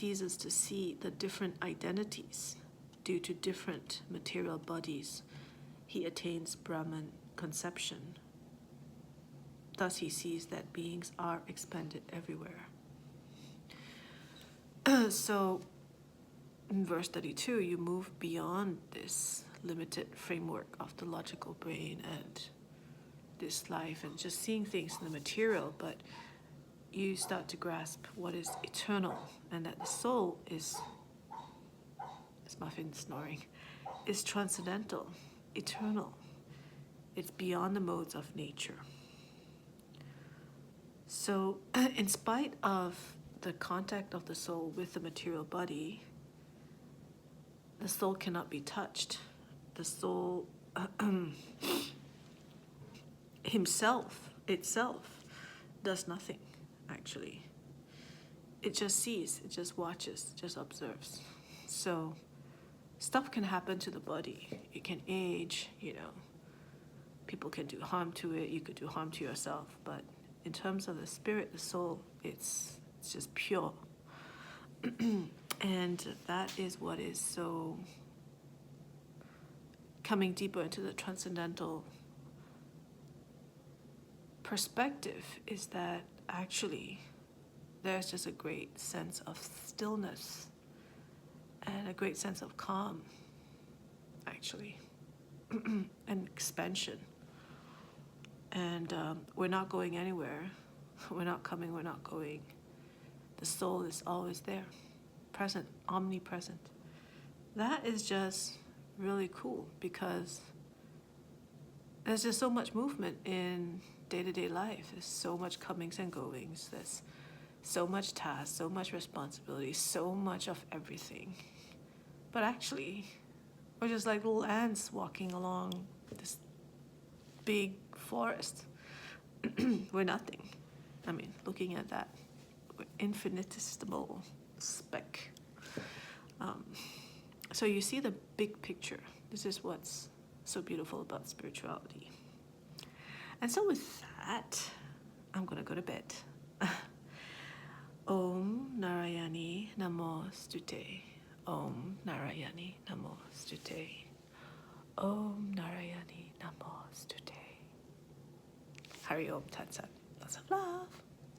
ceases to see the different identities due to different material bodies, he attains Brahman conception. Thus he sees that beings are expanded everywhere. So in verse 32, you move beyond this limited framework of the logical brain and this life and just seeing things in the material, but you start to grasp what is eternal, and that the soul is Muffin snoring, is transcendental, eternal. It's beyond the modes of nature. So in spite of the contact of the soul with the material body, the soul cannot be touched. The soul itself does nothing, actually. It just sees, it just watches, just observes. So stuff can happen to the body. It can age, people can do harm to it, you could do harm to yourself, but in terms of the spirit, the soul, it's just pure. And that is what is so coming deeper into the transcendental perspective, is that actually there's just a great sense of stillness and a great sense of calm, actually, and expansion. And we're not going anywhere. We're not coming, we're not going. The soul is always there, present, omnipresent. That is just really cool, because there's just so much movement in day-to-day life. There's so much comings and goings. There's so much task, so much responsibility, so much of everything. But actually, we're just like little ants walking along this big forest. We're nothing. I mean, looking at that, we're infinitesimal speck. So you see the big picture. This is what's so beautiful about spirituality. And so with that, I'm going to go to bed. Om Narayani Namostute. Om Narayani Namostute. Om Narayani Namostute. Hari Om Tat Sat. Lots of love.